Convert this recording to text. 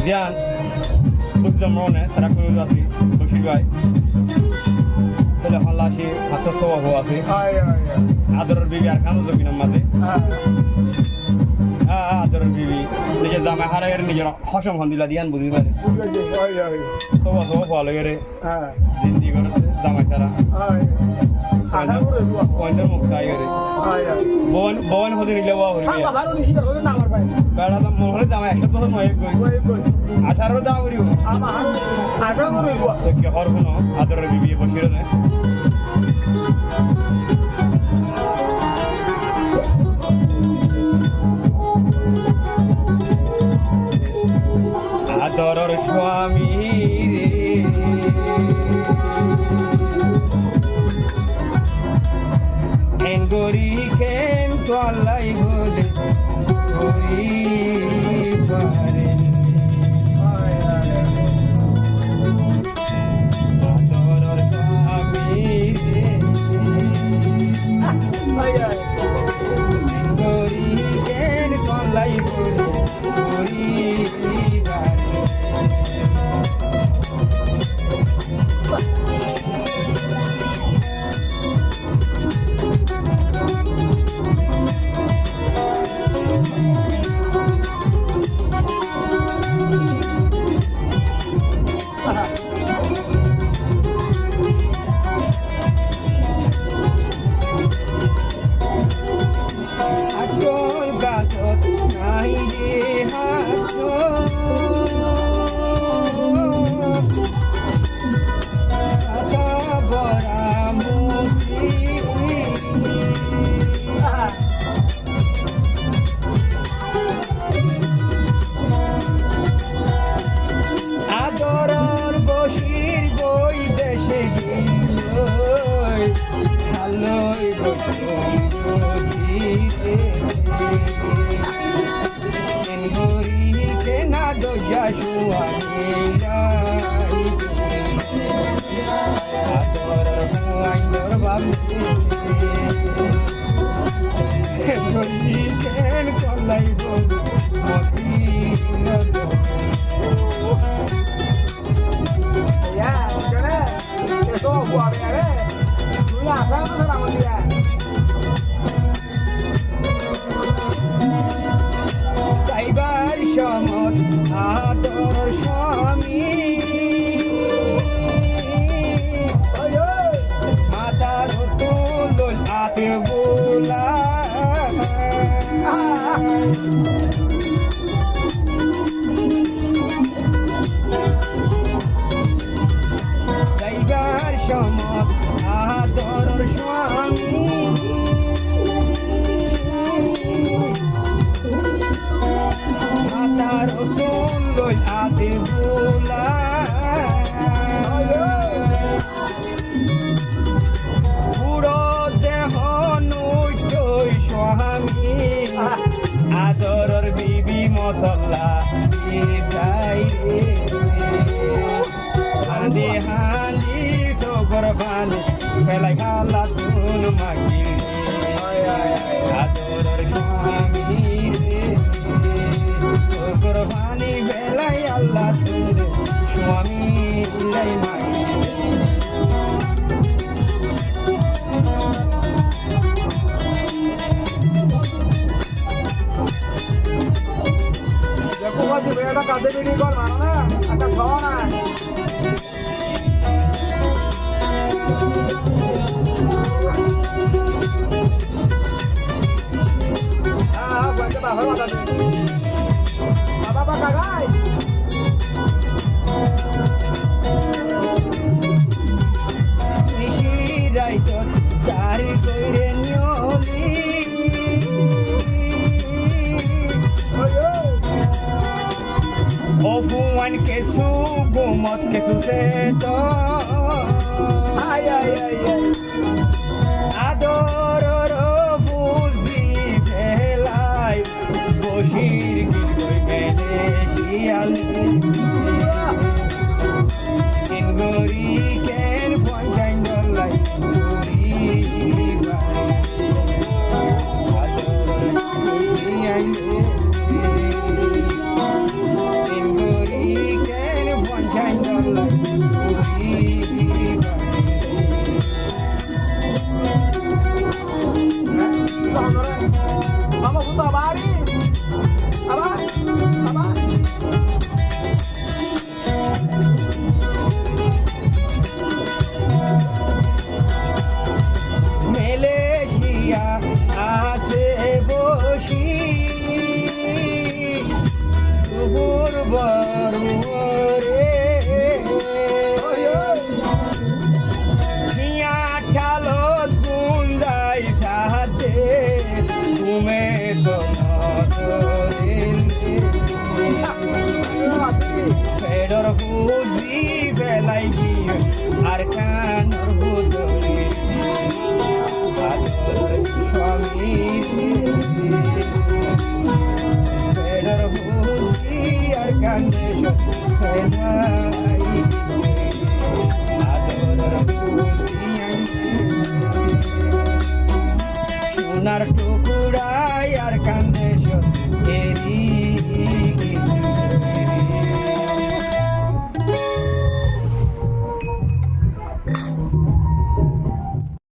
Diyan, bukan mana, terakhir lagi, bersih baik. Telah halasi, asal semua bawa sih. Adar bibi arkan tu bina mati. Adar bibi, ni je zaman hari ni je khosam handilah dian budi baik. Semua bawa lagi. Zindi kan zaman cara. Pointer muka lagi. Bawan hodi ni lewa hodi. Bela tu mohon zaman ekor tu mohon goi. 18 দাম করিও আমার 18 করিও তো কি হর কোন আদর বিবি বসির না আদরর স্বামী রে এঙ্গরি কেন তোলাই বলে ওরি পারে আদরর বিবি মশলা হাঁদি হাঁদি চোখর পানি পেলাই খালা তুন মাগি আদরর স্বামী রে চোখর পানি বেলাই আল্লাহ তুন স্বামী লাই মাগি এটা কাঁধে বিক্রি কর মানো না একটা খাওয়া না বাবা কাকাই নিশিরাই তো চারি কইরে নিয়লি Opuan que subo, mot que sucedo. Ay, ay, ay, ay. Adoro. জল্লাই Vamos putar bari. Apa? Apa? মেলেশিয়া আসে বসি দুপুর বরে মিয়া ঠালো গুন্দাই সাথে তুমি তো পেডর বুঝি বেলাই গিয়ে আর কানর বুদরি স্বামী পেডর বুঝি আর কান্দে সোনার